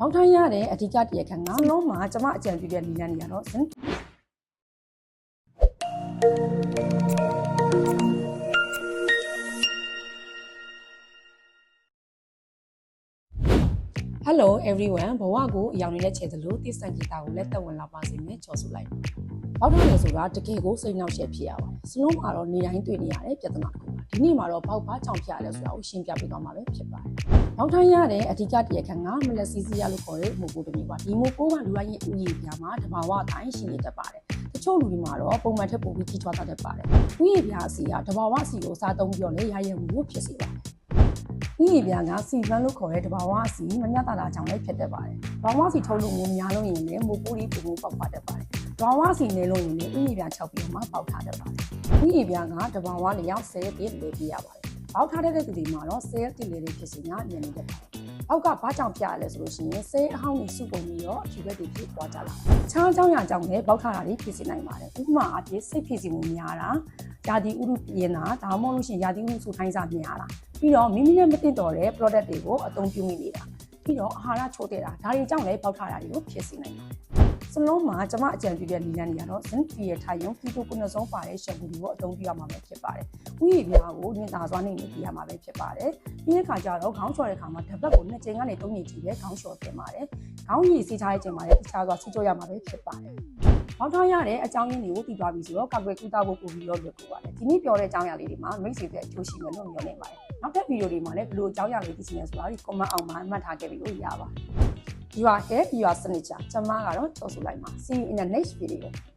ပေါင်းထိုင်းရတဲ့အဓိကတရားခံကစလုံးမှာကျမအကြံပြုတဲ့နီလန်းတွေကတော့ဇင်Hello everyone ဘဝကိုအယောင်နေတဲ့ချေသလိုတိစံဂီတာကိုလည်းတက်ဝင်လာပါစေမယ်ချော်ဆိုလိုက်ပါပေါက်ထားတယ်ဆိုတာတကယ်ကိုစိတ်နှောက်ယှက်ဖြစ်ရပါတယ်စလုံးမှာတော့နေတိုင်းတွေ့နေရတဲ့ပြဿနာတစ်ခုပါဒီနေ့မှာတော့ပေါက်ဘာကြောင့်ဖြစ်ရလဲဆိုတာကိုရှင်းပြပေးသွားမှာပဲဖြစ်ပါတယ်ပေါက်ထိုင်းရတဲ့အဓိကတရားခံကမလက်စီစီရလို့ခေါ်တဲ့မိုးကိုတစ်မျိုးပါဒီမိုးကိုကလူတိုင်းရဲ့ဥယျာဉ်ပြားမှာတဘာဝအတိုင်းရှိနေတတ်ပါတယ်တချို့လူတွေမှာတော့ပုံမှန်ထက်ပိုပြီးကြီးထွားတတ်ပါတယ်ဥယျာဉ်ပြားအစီကတဘာဝအစီကိုစားသုံးပြီးတော့လည်းရရဲမှုဖြစ်စေပါတယ်ဒီပြားကစီဗန်လို့ခေါ်တဲ့တဘာဝအစီမညတာတာကြောင့်လည်းဖြစ်တတ်ပါတယ်။တဘာဝအစီထုတ်လို့မျိုးများလို့ရင်လည်းမိုးပိုးလေးပုံပေါက်ဖတ်တတ်ပါတယ်။တဘာဝအစီနေလို့ရင်လည်းဥယျာဉ်ပြား6ပြီးမှပေါက်ထားတတ်ပါတယ်။ဥယျာဉ်ပြားကတဘာဝလျောက်10ပြည့်လေးပြရပါတယ်။ပေါက်ထားတဲ့သူတွေမှာတော့10တိလေးလေးဖြစ်စီညာမြင်နေတတ်ပါတယ်။အောက်ကဘာကြောင့်ပြရလဲဆိုလို့ရှိရင်10အဟောင်းကြီးစုပုံပြီးတော့အဖြူဘက်တွေဖြစ်သွားကြလာတယ်။ချားအကြောင်းအရာကြောင့်လည်းပေါက်ထားတာတွေဖြစ်စီနိုင်ပါတယ်။ဥပမာအဖြစ်စိတ်ဖြစ်စီမှုများတာယာတိဥရုပြင်းတာဒါမှမဟုတ်လို့ရှိရင်ယာတိဥရုစုထိုင်းစားများတာပြီးတော့မိမိနဲ့မတင်တော်တဲ့ product တွေကိုအသုံးပြုမိနေတာပြီးတော့အာဟာရချိုးတဲ့တာဒါတွေကြောင့်လည်းပေါက်ထားတာတွေကိုဖြစ်စေနိုင်ပါတယ်စလုံးမှာကျမအကြံပြုတဲ့နီလန်းတွေကတော့ zinc ရဲ့ထိုင်ရုံကီတိုကုနဆုံးပါတဲ့ရှက်ဘူးတွေကိုအသုံးပြုရမှာပဲဖြစ်ပါတယ်ဥယျာဉ်ပြားကိုညင်သာစွာနေနေပြရမှာပဲဖြစ်ပါတယ်ပြီးတဲ့ခါကျတော့ခေါင်းလျှော်တဲ့ခါမှာတစ်ပတ်ကို2ချိန်ကနေ3ချိန်ကြီးပဲခေါင်းလျှော်တင်ပါတယ်ခေါင်းရည်စီးချတဲ့ချိန်မှာလည်းတခြားစွာစီးကြောရမှာပဲဖြစ်ပါတယ်ပေါက်ထားရတဲ့အကြောင်းရင်းတွေကိုသိသွားပြီဆိုတော့ကောက်ွယ်ကူတာဖို့ပို့ပြီးတော့လုပ်ကိုပါတယ်ဒီနေ့ပြောတဲ့အကြောင်းအရာလေးတွေမှာမိတ်ဆွေတွေအကျိုးရှိမယ်လို့မျှော်လင့်ပါတယ်နောက်တဲ့ဗီဒီယိုတွေမှာလည်းဘယ်လိုအကြောင်းအရာလေးသိချင်လဲဆိုတာဒီ comment အောက်မှာမှတ်ထားခဲ့ပြီးလို့ရပါတယ်You are here, you are signature. ကျွန်မကတော့ချော်ဆိုလိုက်ပါ See you in the next video.